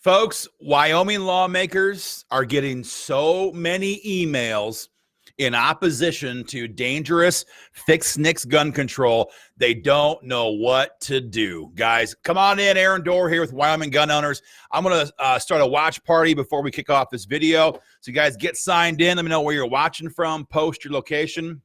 Folks, Wyoming lawmakers are getting so many emails in opposition to dangerous fixed NICS gun control, they don't know what to do. Guys, come on in. Aaron Dorr here with Wyoming Gun Owners. I'm going to start a watch party before we kick off this video. So you guys get signed in. Let me know where you're watching from. Post your location,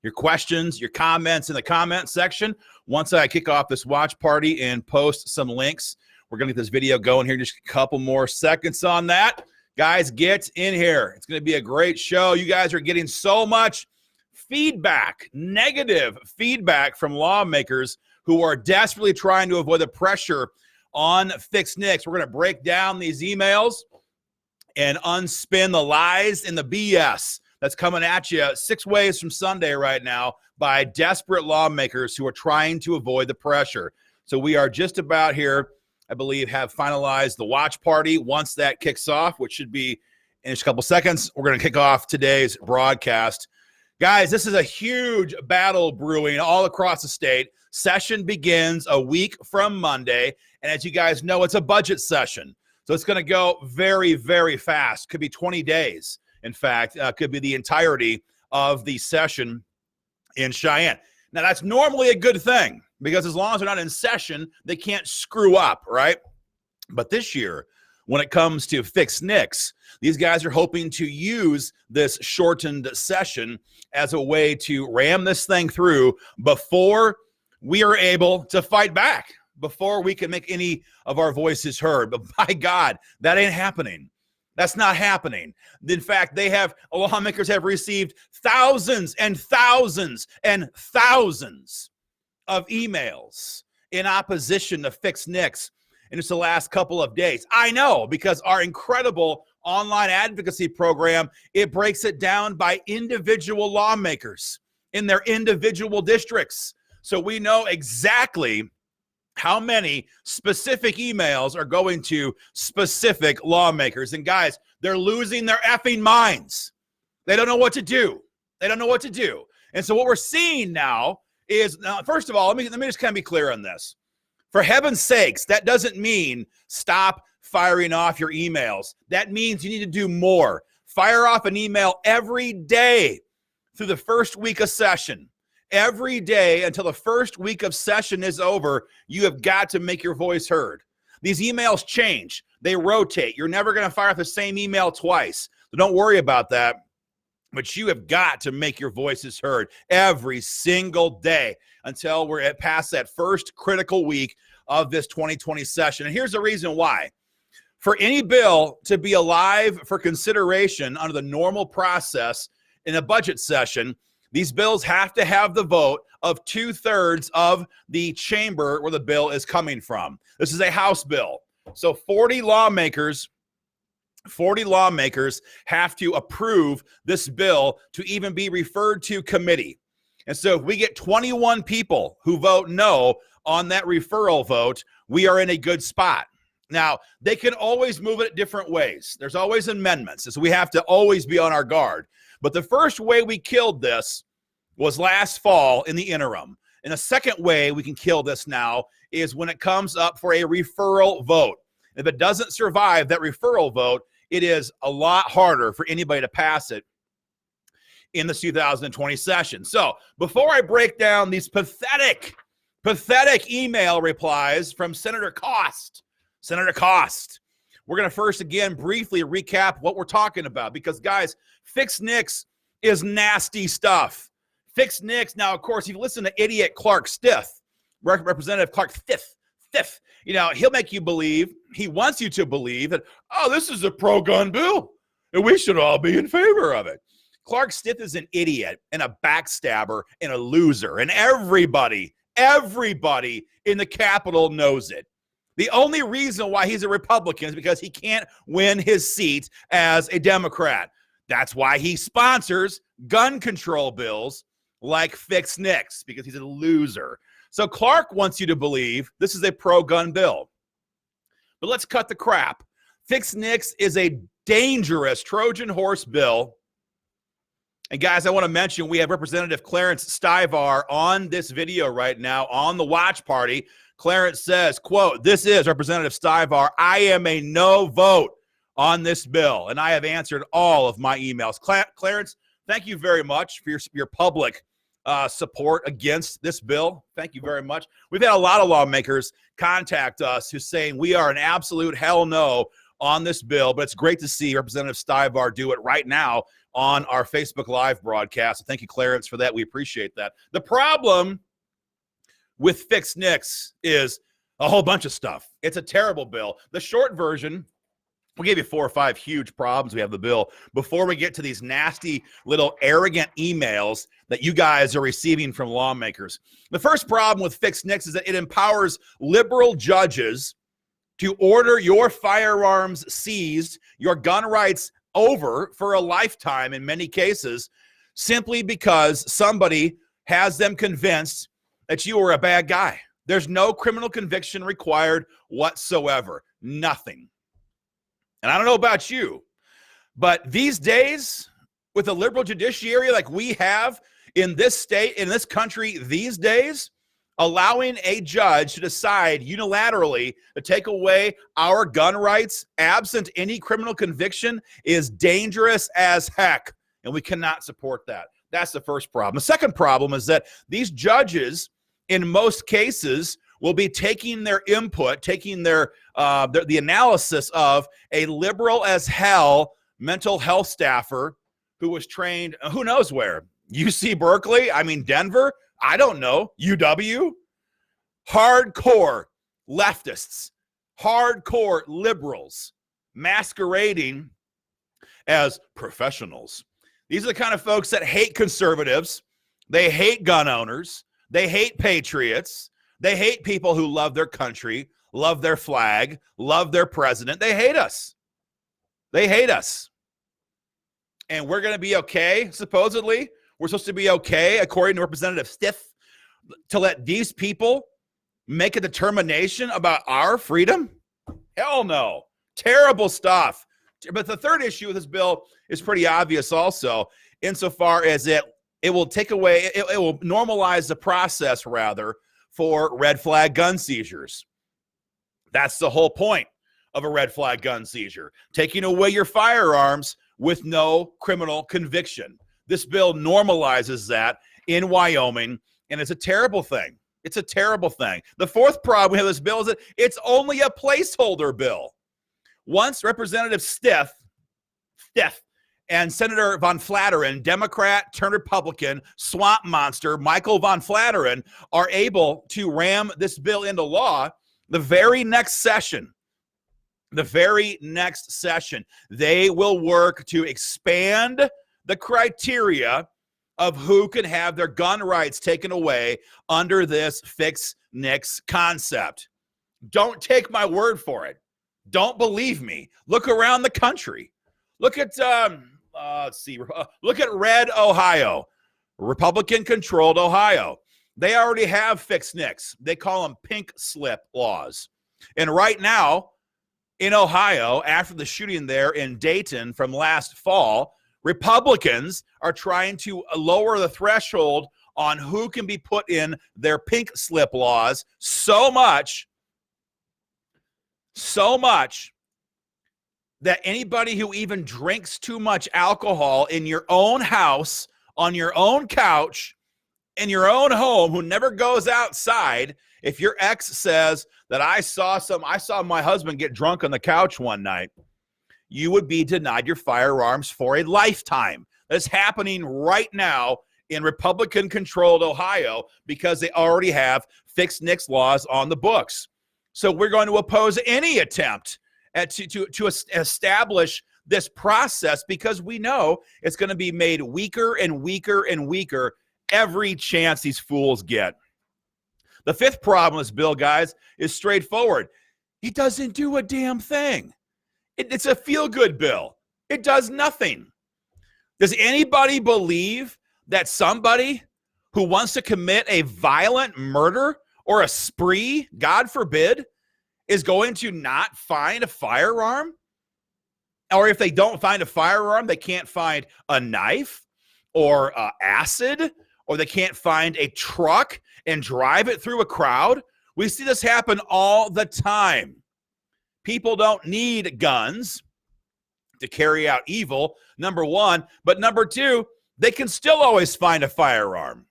your questions, your comments in the comment section. Once I kick off this watch party and post some links, we're going to get this video going here. Just a couple more seconds on that. Guys, get in here. It's going to be a great show. You guys are getting so much feedback, negative feedback from lawmakers who are desperately trying to avoid the pressure on fixed NICS. We're going to break down these emails and unspin the lies and the BS that's coming at you 6 ways from Sunday right now by desperate lawmakers who are trying to avoid the pressure. So we are just about here, I believe, have finalized the watch party. Once that kicks off, which should be in just a couple seconds, we're going to kick off today's broadcast. Guys, this is a huge battle brewing all across the state. Session begins a week from Monday, and as you guys know, it's a budget session. So it's going to go very, very fast. Could be 20 days. In fact, could be the entirety of the session in Cheyenne. Now, that's normally a good thing, because as long as they're not in session, they can't screw up, right? But this year, when it comes to fixed NICS, these guys are hoping to use this shortened session as a way to ram this thing through before we are able to fight back, before we can make any of our voices heard. But by God, that ain't happening. That's not happening. In fact, lawmakers have received thousands and thousands and thousands of emails in opposition to fixed NICS in just the last couple of days. I know, because our incredible online advocacy program, it breaks it down by individual lawmakers in their individual districts. So we know exactly how many specific emails are going to specific lawmakers. And guys, they're losing their effing minds. They don't know what to do. They don't know what to do. And so what we're seeing now is, first of all, let me just kind of be clear on this. For heaven's sakes, that doesn't mean stop firing off your emails. That means you need to do more. Fire off an email every day through the first week of session. Every day until the first week of session is over, you have got to make your voice heard. These emails change. They rotate. You're never going to fire off the same email twice. So don't worry about that. But you have got to make your voices heard every single day until we're past that first critical week of this 2020 session. And here's the reason why. For any bill to be alive for consideration under the normal process in a budget session, these bills have to have the vote of 2/3 of the chamber where the bill is coming from. This is a House bill. So 40 lawmakers have to approve this bill to even be referred to committee. And so if we get 21 people who vote no on that referral vote, we are in a good spot. Now, they can always move it different ways. There's always amendments, so we have to always be on our guard. But the first way we killed this was last fall in the interim. And the second way we can kill this now is when it comes up for a referral vote. If it doesn't survive that referral vote, it is a lot harder for anybody to pass it in the 2020 session. So before I break down these pathetic email replies from Senator Cost, we're going to first again briefly recap what we're talking about, because guys, fixed NICS is nasty stuff. Fixed NICS. Now, of course, if you listen to idiot Clark Stiff, Representative Clark Stiff, he'll make you believe, he wants you to believe that, oh, this is a pro-gun bill and we should all be in favor of it. Clark Stiff is an idiot and a backstabber and a loser, and everybody in the Capitol knows it. The only reason why he's a Republican is because he can't win his seat as a Democrat. That's why he sponsors gun control bills like fixed NICS, because he's a loser. So Clark wants you to believe this is a pro-gun bill. But let's cut the crap. Fixed NICS is a dangerous Trojan horse bill. And guys, I want to mention we have Representative Clarence Stivar on this video right now on the watch party. Clarence says, quote, "This is Representative Stivar. I am a no vote on this bill, and I have answered all of my emails." Clarence, thank you very much for your public support against this bill. Thank you very much. We've had a lot of lawmakers contact us who's saying we are an absolute hell no on this bill, but it's great to see Representative Stivar do it right now on our Facebook Live broadcast. So thank you, Clarence, for that. We appreciate that. The problem with Fix NICS is a whole bunch of stuff. It's a terrible bill. The short version, we'll give you 4 or 5 huge problems we have the bill before we get to these nasty little arrogant emails that you guys are receiving from lawmakers. The first problem with Fix NICS is that it empowers liberal judges to order your firearms seized, your gun rights over for a lifetime in many cases, simply because somebody has them convinced that you are a bad guy. There's no criminal conviction required whatsoever. Nothing. And I don't know about you, but these days, with a liberal judiciary like we have in this state, in this country these days, allowing a judge to decide unilaterally to take away our gun rights absent any criminal conviction is dangerous as heck, and we cannot support that. That's the first problem. The second problem is that these judges, in most cases, will be taking their input, taking the analysis of a liberal as hell mental health staffer who was trained, who knows where, UC Berkeley, Denver, I don't know, UW, hardcore leftists, hardcore liberals masquerading as professionals. These are the kind of folks that hate conservatives. They hate gun owners. They hate patriots. They hate people who love their country, love their flag, love their president. They hate us. They hate us. And we're going to be okay, supposedly. We're supposed to be okay, according to Representative Stiff, to let these people make a determination about our freedom? Hell no. Terrible stuff. But the third issue with this bill is pretty obvious also, insofar as it will take away, it will normalize the process, rather, for red flag gun seizures. That's the whole point of a red flag gun seizure, taking away your firearms with no criminal conviction. This bill normalizes that in Wyoming, and it's a terrible thing. It's a terrible thing. The fourth problem with this bill is that it's only a placeholder bill. Once Representative Stiff and Senator Von Flatteren, Democrat turned Republican, swamp monster Michael Von Flatteren, are able to ram this bill into law, the very next session, they will work to expand the criteria of who can have their gun rights taken away under this Fix NICS concept. Don't take my word for it. Don't believe me. Look around the country. Look at look at red Ohio, Republican-controlled Ohio. They already have Fix NICS. They call them pink slip laws. And right now in Ohio, after the shooting there in Dayton from last fall, Republicans are trying to lower the threshold on who can be put in their pink slip laws so much that anybody who even drinks too much alcohol in your own house, on your own couch, in your own home, who never goes outside, if your ex says that I saw my husband get drunk on the couch one night, you would be denied your firearms for a lifetime. That's happening right now in Republican-controlled Ohio because they already have Fix NICS laws on the books. So we're going to oppose any attempt to establish this process because we know it's going to be made weaker and weaker and weaker every chance these fools get. The fifth problem with this bill, guys, is straightforward. It doesn't do a damn thing. It's a feel-good bill. It does nothing. Does anybody believe that somebody who wants to commit a violent murder or a spree, God forbid, is going to not find a firearm? Or if they don't find a firearm, they can't find a knife or acid, or they can't find a truck and drive it through a crowd, We see this happen all the time. People don't need guns to carry out evil, number one. But number two, they can still always find a firearm.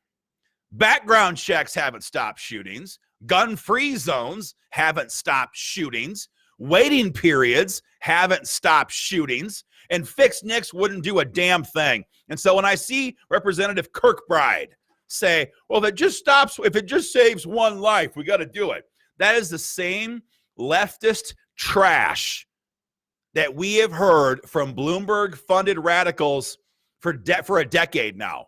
Background checks haven't stopped shootings. Gun-free zones haven't stopped shootings. Waiting periods haven't stopped shootings. And fixed NICS wouldn't do a damn thing. And so when I see Representative Kirkbride say, well, if it just saves one life, we got to do it. That is the same leftist trash that we have heard from Bloomberg-funded radicals for a decade now.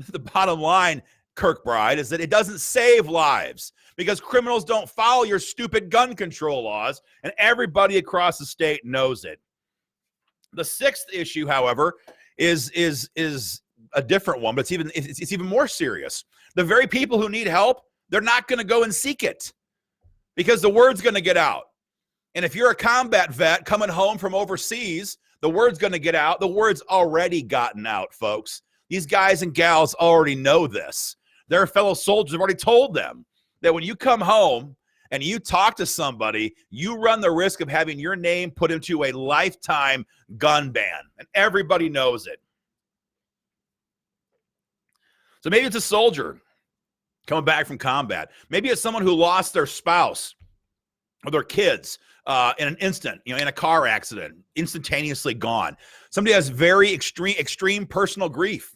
The bottom line, Kirkbride, is that it doesn't save lives because criminals don't follow your stupid gun control laws, and everybody across the state knows it. The sixth issue, however, is a different one, but it's even more serious. The very people who need help, they're not going to go and seek it because the word's going to get out. And if you're a combat vet coming home from overseas, the word's going to get out. The word's already gotten out, folks. These guys and gals already know this. Their fellow soldiers have already told them that when you come home and you talk to somebody, you run the risk of having your name put into a lifetime gun ban. And everybody knows it. So maybe it's a soldier coming back from combat. Maybe it's someone who lost their spouse or their kids in an instant, in a car accident, instantaneously gone. Somebody has very extreme personal grief.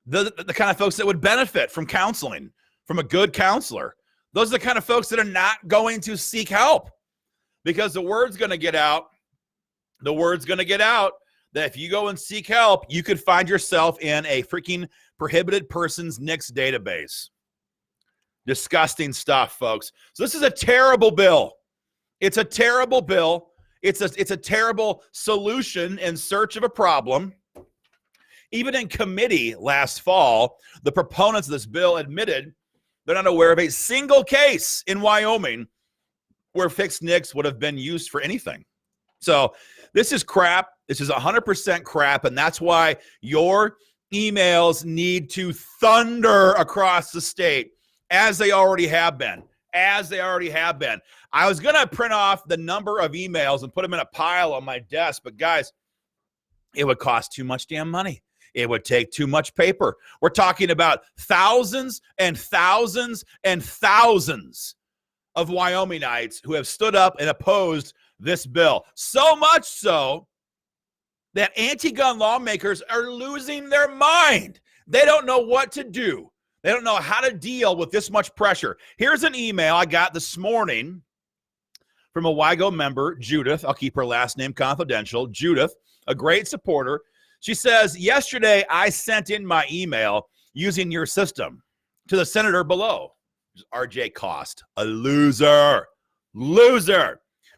The kind of folks that would benefit from counseling, from a good counselor. Those are the kind of folks that are not going to seek help because the word's going to get out. The word's going to get out that if you go and seek help, you could find yourself in a freaking prohibited persons NICS database. Disgusting stuff, folks. So this is a terrible bill. It's a terrible bill. It's a terrible solution in search of a problem. Even in committee last fall, the proponents of this bill admitted they're not aware of a single case in Wyoming where fixed NICS would have been used for anything. So this is crap. This is 100% crap, and that's why your emails need to thunder across the state, as they already have been. I was going to print off the number of emails and put them in a pile on my desk, but guys, it would cost too much damn money. It would take too much paper. We're talking about thousands and thousands and thousands of Wyomingites who have stood up and opposed this bill. So much so that anti-gun lawmakers are losing their mind. They don't know what to do. They don't know how to deal with this much pressure. Here's an email I got this morning from a WIGO member, Judith. I'll keep her last name confidential. Judith, a great supporter. She says, yesterday I sent in my email using your system to the senator below, RJ Cost, a loser.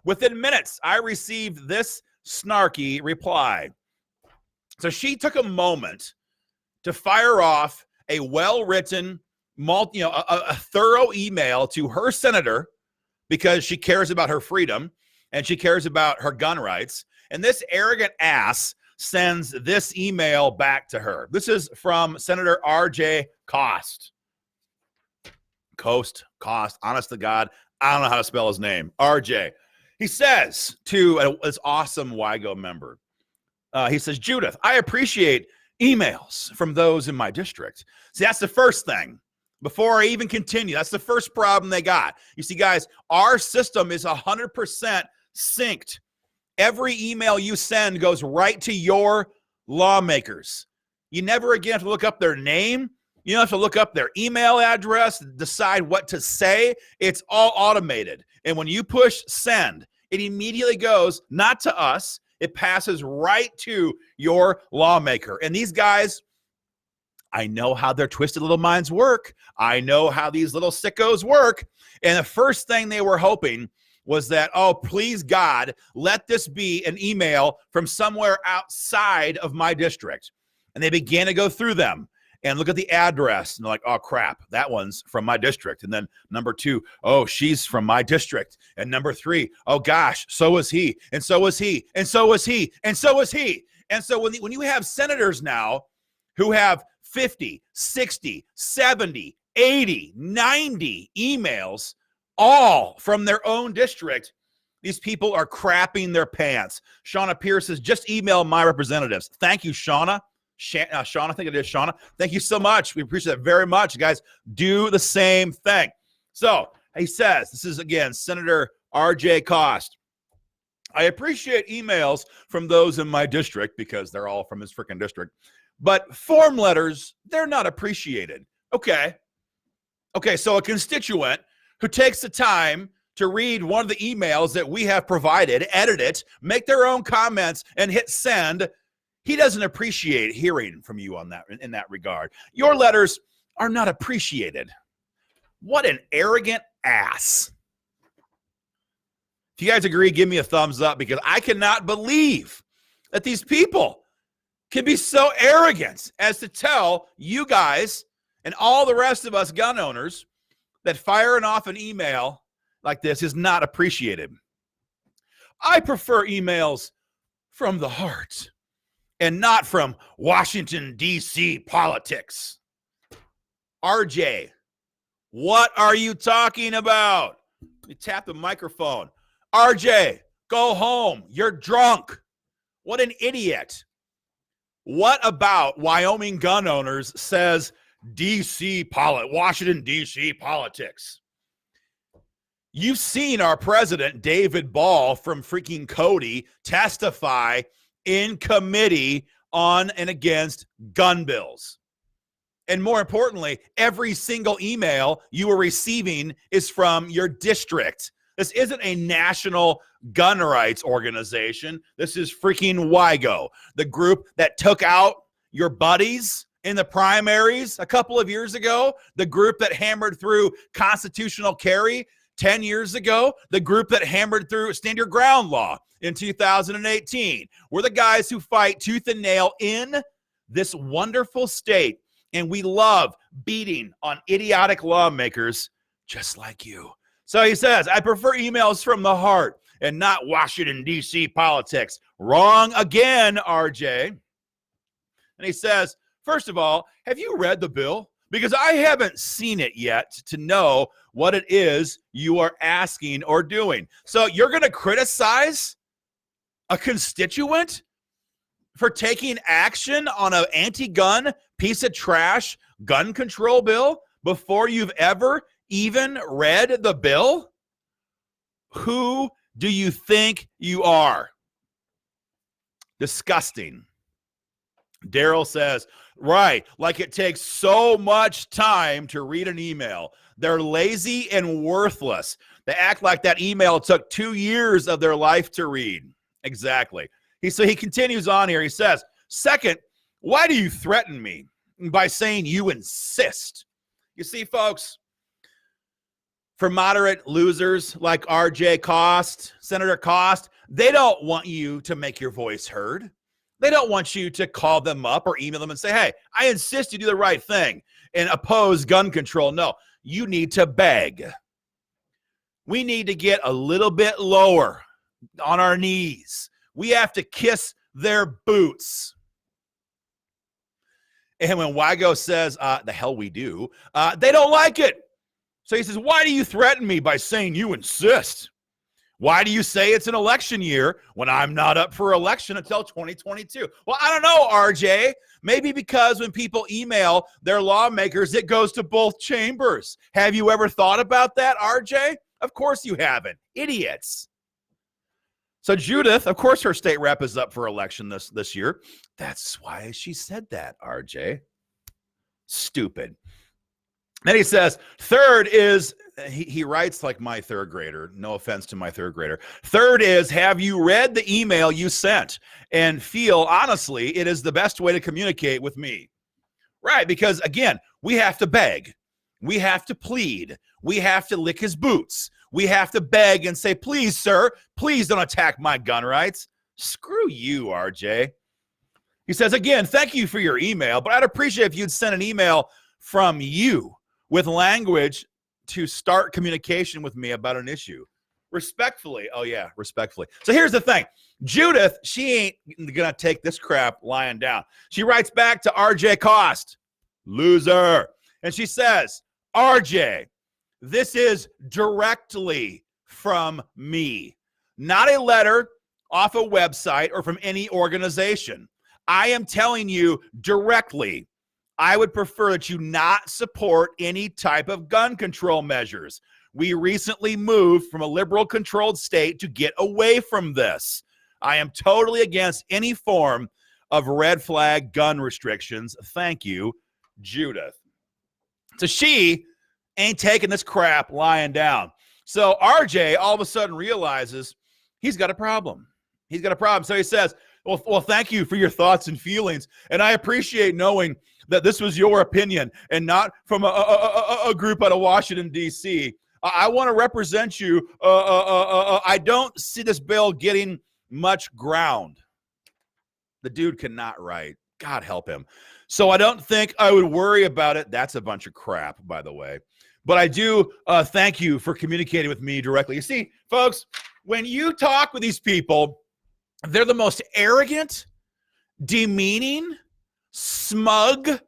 Within minutes, I received this snarky reply. So she took a moment to fire off a well-written, a thorough email to her senator because she cares about her freedom and she cares about her gun rights. And this arrogant ass sends this email back to her. This is from Senator RJ Cost. Cost, honest to God, I don't know how to spell his name. RJ. He says to this awesome WIGO member, he says, Judith, I appreciate emails from those in my district. See, that's the first thing. Before I even continue, that's the first problem they got. You see, guys, our system is 100% synced. Every email you send goes right to your lawmakers. You never again have to look up their name. You don't have to look up their email address, decide what to say. It's all automated. And when you push send, it immediately goes not to us. It passes right to your lawmaker. And these guys, I know how their twisted little minds work. I know how these little sickos work. And the first thing they were hoping was that, oh, please God, let this be an email from somewhere outside of my district. And they began to go through them and look at the address. And they're like, oh, crap, that one's from my district. And then number 2, oh, she's from my district. And number 3, oh, gosh, so is he. And so is he. And so is he. And so is he. And so when you have senators now who have 50, 60, 70, 80, 90 emails, all from their own district. These people are crapping their pants. Shauna Pierce says, just email my representatives. Thank you, Shauna. Shauna, I think it is Shauna. Thank you so much. We appreciate that very much. Guys, do the same thing. So he says, this is, again, Senator R.J. Cost. I appreciate emails from those in my district because they're all from his freaking district. But form letters, they're not appreciated. Okay, so a constituent who takes the time to read one of the emails that we have provided, edit it, make their own comments, and hit send, he doesn't appreciate hearing from you on that in that regard. Your letters are not appreciated. What an arrogant ass. If you guys agree, give me a thumbs up, because I cannot believe that these people can be so arrogant as to tell you guys and all the rest of us gun owners that firing off an email like this is not appreciated. I prefer emails from the heart and not from Washington, D.C. politics. RJ, what are you talking about? You tap the microphone. RJ, go home. You're drunk. What an idiot. What about Wyoming gun owners says Washington, D.C. politics? You've seen our president, David Ball from freaking Cody, testify in committee on and against gun bills. And more importantly, every single email you are receiving is from your district. This isn't a national gun rights organization. This is freaking WIGO, the group that took out your buddies in the primaries a couple of years ago, the group that hammered through constitutional carry 10 years ago, the group that hammered through stand your ground law in 2018. We're the guys who fight tooth and nail in this wonderful state, and we love beating on idiotic lawmakers just like you. So he says, I prefer emails from the heart and not Washington, D.C. politics. Wrong again, RJ. And he says, first of all, have you read the bill? Because I haven't seen it yet to know what it is you are asking or doing. So you're going to criticize a constituent for taking action on an anti-gun piece of trash gun control bill before you've ever even read the bill? Who do you think you are? Disgusting. Daryl says, right, like it takes so much time to read an email. They're lazy and worthless. They act like that email took 2 years of their life to read. Exactly. So he continues on here. He says, second, why do you threaten me by saying you insist? You see, folks, for moderate losers like RJ Cost, Senator Cost, they don't want you to make your voice heard. They don't want you to call them up or email them and say, hey, I insist you do the right thing and oppose gun control. No, you need to beg. We need to get a little bit lower on our knees. We have to kiss their boots. And when WIGO says, the hell we do, they don't like it. So he says, why do you threaten me by saying you insist? Why do you say it's an election year when I'm not up for election until 2022? Well, I don't know, RJ. Maybe because when people email their lawmakers, it goes to both chambers. Have you ever thought about that, RJ? Of course you haven't. Idiots. So Judith, of course her state rep is up for election this year. That's why she said that, RJ. Stupid. Then he says, third is, he writes like my third grader. No offense to my third grader. Third is, have you read the email you sent and feel, honestly, it is the best way to communicate with me? Right, because again, we have to beg. We have to plead. We have to lick his boots. We have to beg and say, please, sir, please don't attack my gun rights. Screw you, RJ. He says, again, thank you for your email, but I'd appreciate if you'd send an email from you with language to start communication with me about an issue. Respectfully. Oh, yeah, respectfully. So here's the thing. Judith, she ain't going to take this crap lying down. She writes back to RJ Cost, loser. And she says, RJ, this is directly from me, not a letter off a website or from any organization. I am telling you directly, I would prefer that you not support any type of gun control measures. We recently moved from a liberal-controlled state to get away from this. I am totally against any form of red flag gun restrictions. Thank you, Judith. So she ain't taking this crap lying down. So RJ all of a sudden realizes he's got a problem. He's got a problem. So he says, well, thank you for your thoughts and feelings. And I appreciate knowing that this was your opinion and not from a group out of Washington, D.C. I want to represent you. I don't see this bill getting much ground. The dude cannot write. God help him. So I don't think I would worry about it. That's a bunch of crap, by the way. But I do thank you for communicating with me directly. You see, folks, when you talk with these people, they're the most arrogant, demeaning, smug,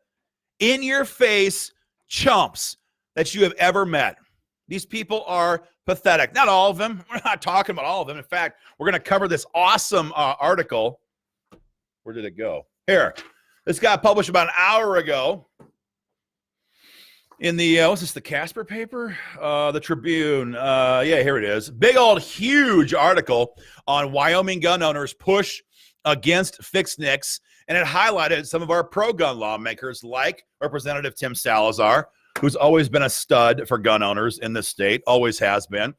in-your-face chumps that you have ever met. These people are pathetic. Not all of them. We're not talking about all of them. In fact, we're going to cover this awesome article. Where did it go? Here. This got published about an hour ago in the, what's this, the Casper paper? The Tribune. Yeah, here it is. Big old huge article on Wyoming gun owners push against fixed NICS. And it highlighted some of our pro-gun lawmakers like Representative Tim Salazar, who's always been a stud for gun owners in this state, always has been.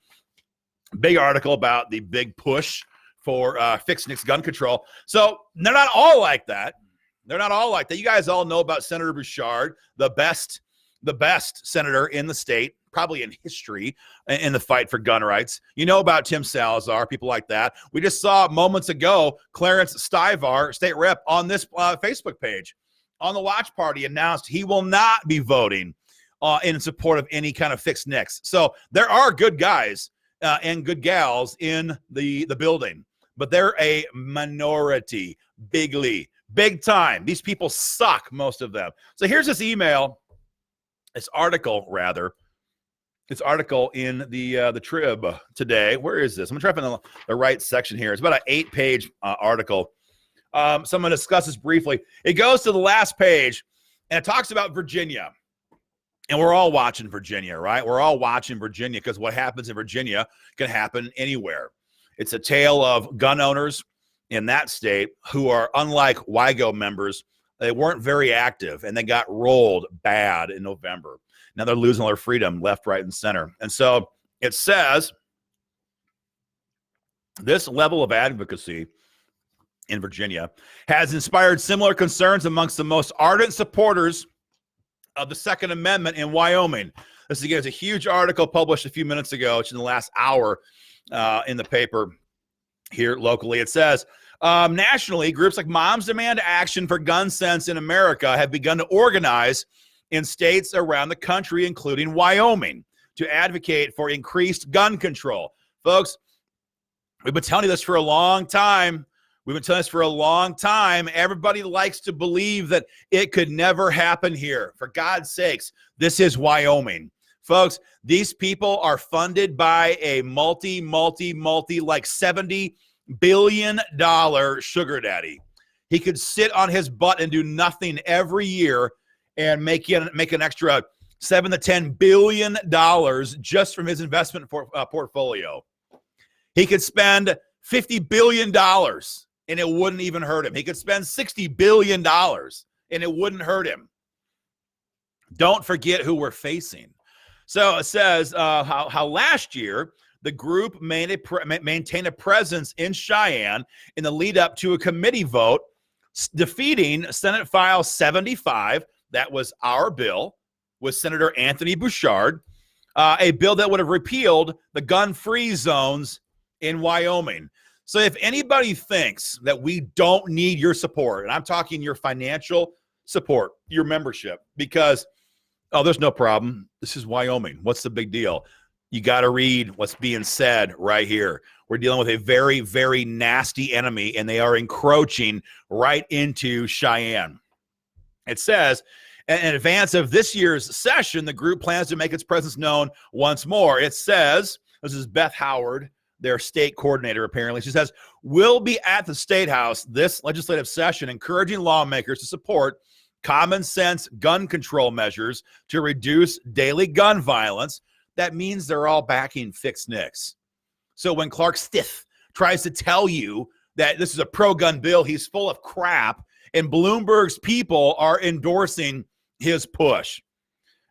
Big article about the big push for fixed NICS gun control. So they're not all like that. They're not all like that. You guys all know about Senator Bouchard, the best senator in the state, probably in history, in the fight for gun rights. You know about Tim Salazar, people like that. We just saw moments ago Clarence Stivar, state rep, on this Facebook page, on the watch party, announced he will not be voting in support of any kind of fixed NICS. So there are good guys and good gals in the building, but they're a minority, big time. These people suck, most of them. So here's this email, this article in the Trib today. Where is this? I'm going to try to find the right section here. It's about an 8-page article. So I'm going to discuss this briefly. It goes to the last page, and it talks about Virginia. And we're all watching Virginia, right? We're all watching Virginia because what happens in Virginia can happen anywhere. It's a tale of gun owners in that state who are, unlike WIGO members, they weren't very active and they got rolled bad in November. Now they're losing all their freedom left, right, and center. And so it says this level of advocacy in Virginia has inspired similar concerns amongst the most ardent supporters of the Second Amendment in Wyoming. This again is a huge article published a few minutes ago. It's in the last hour in the paper here locally. It says, nationally, groups like Moms Demand Action for Gun Sense in America have begun to organize in states around the country, including Wyoming, to advocate for increased gun control. Folks, we've been telling you this for a long time. Everybody likes to believe that it could never happen here. For God's sakes, this is Wyoming. Folks, these people are funded by a multi, like $70 billion sugar daddy. He could sit on his butt and do nothing every year and make an extra $7 to $10 billion just from his investment portfolio. He could spend $50 billion and it wouldn't even hurt him. He could spend $60 billion and it wouldn't hurt him. Don't forget who we're facing. So it says how last year the group maintained a presence in Cheyenne in the lead up to a committee vote defeating Senate File 75. That was our bill with Senator Anthony Bouchard, a bill that would have repealed the gun-free zones in Wyoming. So if anybody thinks that we don't need your support, and I'm talking your financial support, your membership, because, oh, there's no problem. This is Wyoming. What's the big deal? You got to read what's being said right here. We're dealing with a very, very nasty enemy, and they are encroaching right into Cheyenne. It says, And in advance of this year's session, the group plans to make its presence known once more. It says, this is Beth Howard, their state coordinator, apparently. She says, we'll be at the State House this legislative session, encouraging lawmakers to support common sense gun control measures to reduce daily gun violence. That means they're all backing Fix NICS. So when Clark Stith tries to tell you that this is a pro-gun bill, he's full of crap, and Bloomberg's people are endorsing his push.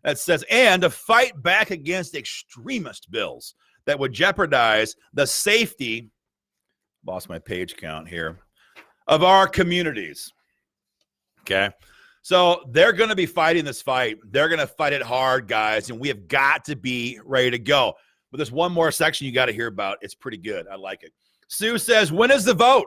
That says, and to fight back against extremist bills that would jeopardize the safety, lost my page count here, of our communities. Okay. So they're going to be fighting this fight. They're going to fight it hard, guys, and we have got to be ready to go. But there's one more section you got to hear about. It's pretty good. I like it. Sue says, when is the vote?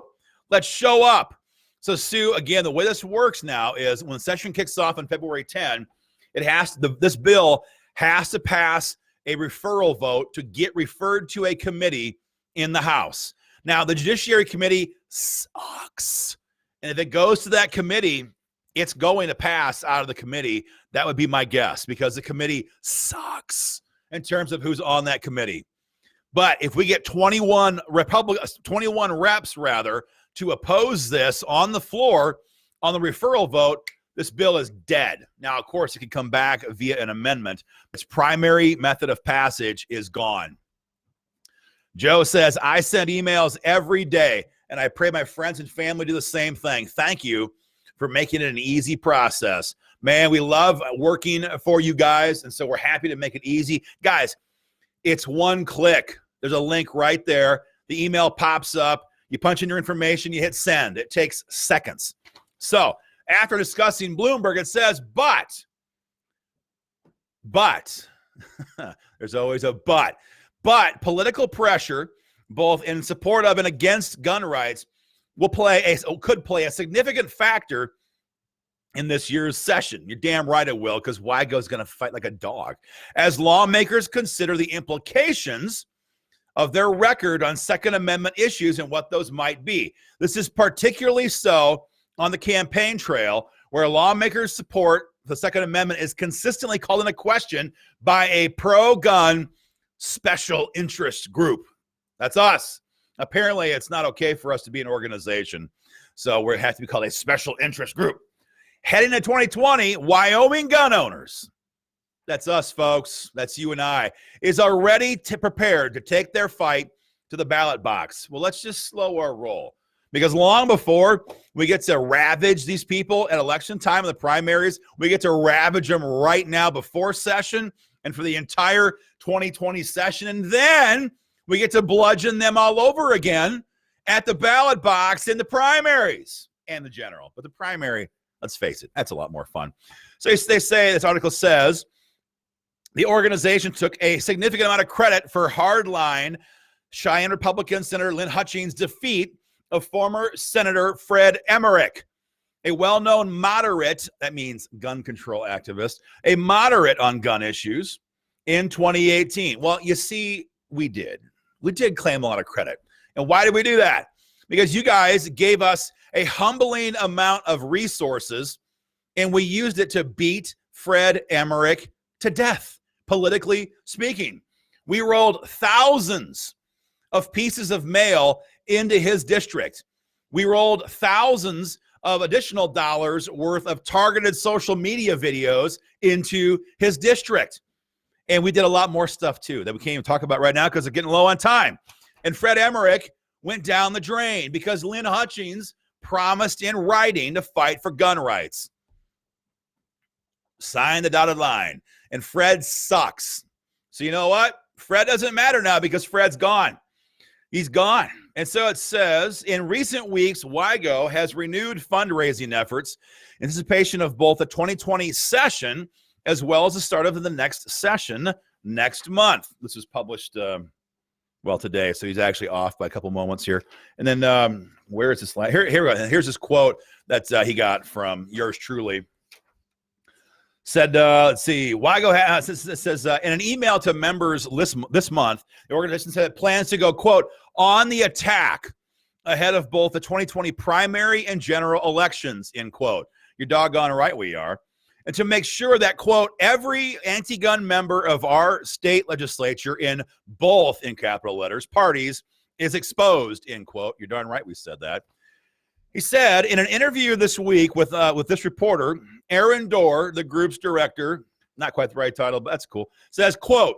Let's show up. So Sue, again, the way this works now is when the session kicks off on February 10, this bill has to pass a referral vote to get referred to a committee in the House. Now, the Judiciary Committee sucks. And if it goes to that committee, it's going to pass out of the committee. That would be my guess, because the committee sucks in terms of who's on that committee. But if we get 21 reps to oppose this on the floor on the referral vote, this bill is dead. Now, of course, it can come back via an amendment. Its primary method of passage is gone. Joe says, I send emails every day, and I pray my friends and family do the same thing. Thank you for making it an easy process. Man, we love working for you guys, and so we're happy to make it easy. Guys, it's one click. There's a link right there. The email pops up. You punch in your information. You hit send. It takes seconds. So after discussing Bloomberg, it says, but, there's always a but political pressure, both in support of and against gun rights, could play a significant factor in this year's session. You're damn right it will, because Wygo's going to fight like a dog as lawmakers consider the implications of their record on Second Amendment issues and what those might be. This is particularly so on the campaign trail, where lawmakers' support the Second Amendment is consistently called into question by a pro-gun special interest group. That's us. Apparently, it's not okay for us to be an organization, so we have to be called a special interest group. Heading to 2020, Wyoming gun owners, that's us, folks, that's you and I, is already prepared to take their fight to the ballot box. Well, let's just slow our roll, because long before we get to ravage these people at election time in the primaries, we get to ravage them right now before session and for the entire 2020 session, and then we get to bludgeon them all over again at the ballot box in the primaries and the general. But the primary, let's face it, that's a lot more fun. So they say, this article says, the organization took a significant amount of credit for hardline Cheyenne Republican Senator Lynn Hutchings' defeat of former Senator Fred Emmerich, a well-known moderate, that means gun control activist, a moderate on gun issues in 2018. Well, you see, we did claim a lot of credit. And why did we do that? Because you guys gave us a humbling amount of resources, and we used it to beat Fred Emmerich to death, politically speaking. We rolled thousands of pieces of mail into his district. We rolled thousands of additional dollars worth of targeted social media videos into his district. And we did a lot more stuff, too, that we can't even talk about right now because we're getting low on time. And Fred Emmerich went down the drain because Lynn Hutchings promised in writing to fight for gun rights. Sign the dotted line. And Fred sucks. So you know what? Fred doesn't matter now because Fred's gone. He's gone. And so it says, in recent weeks, Wygo has renewed fundraising efforts in anticipation of both the 2020 session as well as the start of the next session next month. This was published, today, so he's actually off by a couple moments here. And then where is this? Here we go. Here's this quote that he got from yours truly. Said, let's see, Wygo says, in an email to members this month, the organization said it plans to go, quote, on the attack ahead of both the 2020 primary and general elections, end quote. You're doggone right we are. and to make sure that, quote, every anti-gun member of our state legislature in both, in capital letters, parties is exposed, end quote. You're darn right we said that. He said in an interview this week with this reporter, Aaron Dorr, the group's director, not quite the right title, but that's cool, says, quote,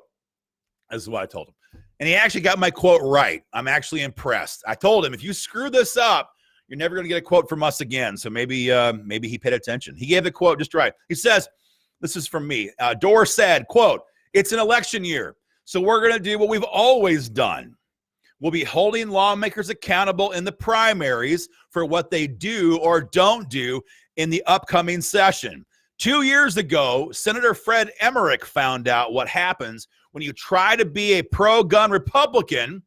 this is what I told him. And he actually got my quote right. I'm actually impressed. I told him, if you screw this up, you're never going to get a quote from us again. So maybe he paid attention. He gave the quote just right. He says, this is from me. Dorr said, quote, it's an election year, so we're going to do what we've always done. We'll be holding lawmakers accountable in the primaries for what they do or don't do in the upcoming session. 2 years ago, Senator Fred Emmerich found out what happens when you try to be a pro-gun Republican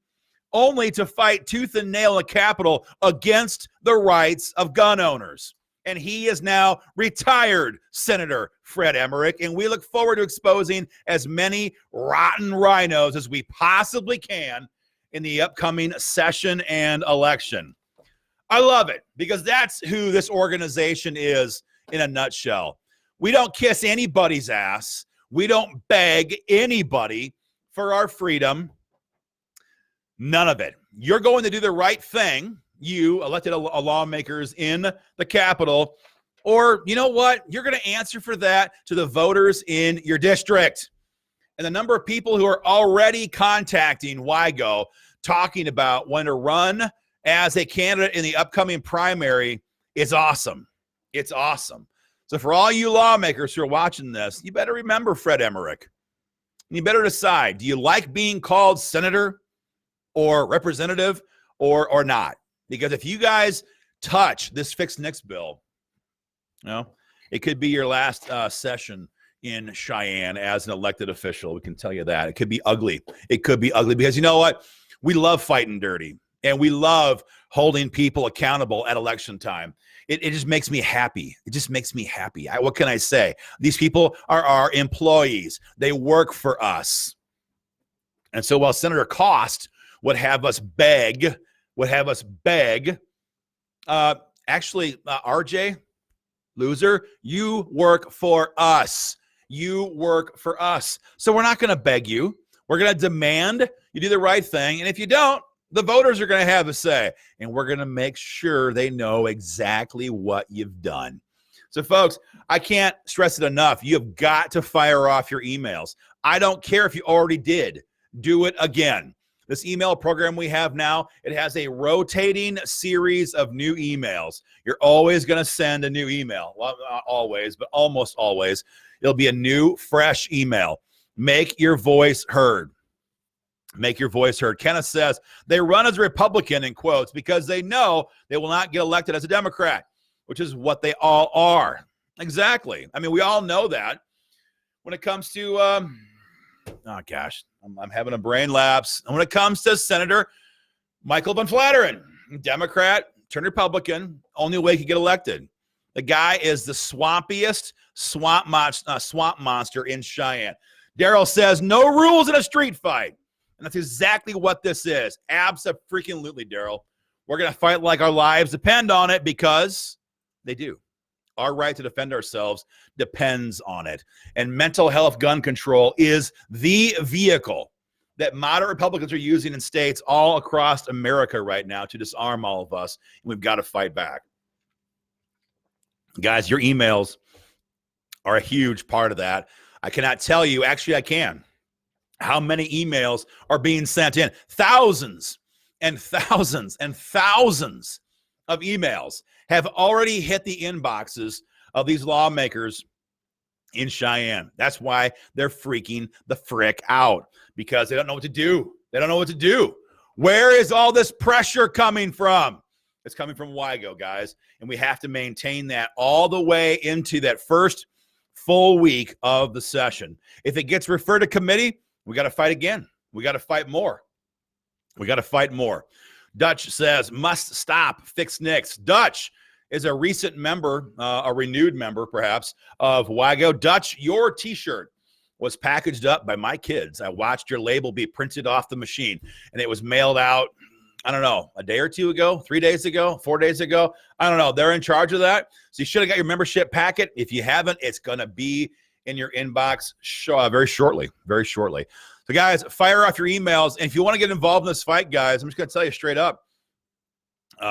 only to fight tooth and nail in the Capitol against the rights of gun owners. And he is now retired, Senator Fred Emmerich, and we look forward to exposing as many rotten rhinos as we possibly can in the upcoming session and election. I love it because that's who this organization is in a nutshell. We don't kiss anybody's ass. We don't beg anybody for our freedom. None of it. You're going to do the right thing, you elected lawmakers in the Capitol, or you know what? You're going to answer for that to the voters in your district. And the number of people who are already contacting WIGO talking about when to run as a candidate in the upcoming primary is awesome. It's awesome. So for all you lawmakers who are watching this, you better remember Fred Emmerich. You better decide, do you like being called senator or representative or not? Because if you guys touch this Fix NICS bill, you know, it could be your last session in Cheyenne as an elected official. We can tell you that. It could be ugly. It could be ugly because you know what? We love fighting dirty, and we love holding people accountable at election time. It just makes me happy. It just makes me happy. What can I say? These people are our employees. They work for us. And so while Senator Cost would have us beg, actually, RJ, loser, you work for us. You work for us. So we're not going to beg you. We're going to demand you do the right thing. And if you don't, the voters are going to have a say. And we're going to make sure they know exactly what you've done. So, folks, I can't stress it enough. You have got to fire off your emails. I don't care if you already did. Do it again. This email program we have now, it has a rotating series of new emails. You're always going to send a new email. Well, not always, but almost always. It'll be a new, fresh email. Make your voice heard. Make your voice heard. Kenneth says they run as a Republican, in quotes, because they know they will not get elected as a Democrat, which is what they all are. Exactly. I mean, we all know that. When it comes to, oh gosh, I'm having a brain lapse. And when it comes to Senator Michael Van Flatteren, Democrat, turned Republican, only way he could get elected. The guy is the swampiest swamp monster in Cheyenne. Daryl says, no rules in a street fight. And that's exactly what this is. Abso-freaking-lutely, Daryl. We're going to fight like our lives depend on it because they do. Our right to defend ourselves depends on it. And mental health gun control is the vehicle that moderate Republicans are using in states all across America right now to disarm all of us. And we've got to fight back. Guys, your emails are a huge part of that. I cannot tell you, actually I can, how many emails are being sent in. Thousands and thousands and thousands of emails have already hit the inboxes of these lawmakers in Cheyenne. That's why they're freaking the frick out, because they don't know what to do. They don't know what to do. Where is all this pressure coming from? It's coming from WIGO, guys, and we have to maintain that all the way into that first full week of the session. If it gets referred to committee, we got to fight again. We got to fight more. We got to fight more. Dutch says, must stop, fix NICS. Dutch is a recent member, a renewed member perhaps, of WIGO. Dutch, your t-shirt was packaged up by my kids. I watched your label be printed off the machine, and it was mailed out I don't know, a day or two ago, 3 days ago, 4 days ago. I don't know. They're in charge of that. So you should have got your membership packet. If you haven't, it's going to be in your inbox very shortly, very shortly. So guys, fire off your emails. And if you want to get involved in this fight, guys, I'm just going to tell you straight up,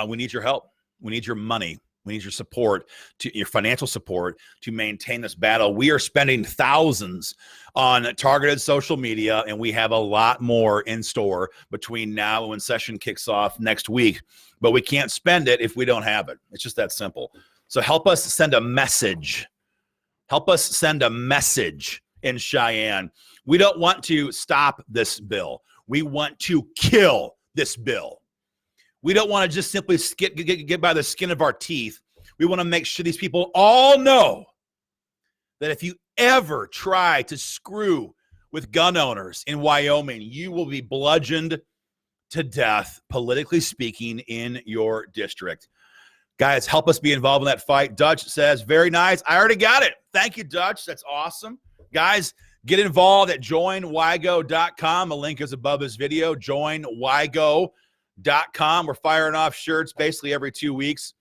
we need your help. We need your money. We need your support, your financial support to maintain this battle. We are spending thousands on targeted social media, and we have a lot more in store between now and when session kicks off next week. But we can't spend it if we don't have it. It's just that simple. So help us send a message. Help us send a message in Cheyenne. We don't want to stop this bill. We want to kill this bill. We don't want to just simply get by the skin of our teeth. We want to make sure these people all know that if you ever try to screw with gun owners in Wyoming, you will be bludgeoned to death, politically speaking, in your district. Guys, help us be involved in that fight. Dutch says, very nice. I already got it. Thank you, Dutch. That's awesome. Guys, get involved at joinwygo.com. A link is above this video, joinwygo.com. We're firing off shirts basically every 2 weeks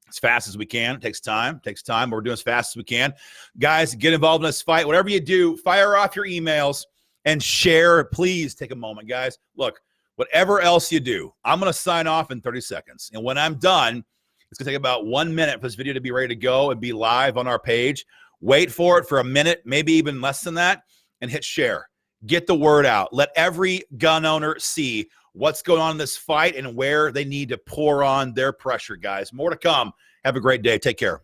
as fast as we can. It takes time. But we're doing as fast as we can. Guys, get involved in this fight. Whatever you do, fire off your emails and share. Please take a moment, guys. Look, whatever else you do, I'm going to sign off in 30 seconds. And when I'm done, it's going to take about 1 minute for this video to be ready to go and be live on our page. Wait for it for a minute, maybe even less than that, and hit share. Get the word out. Let every gun owner see what's going on in this fight and where they need to pour on their pressure, guys. More to come. Have a great day. Take care.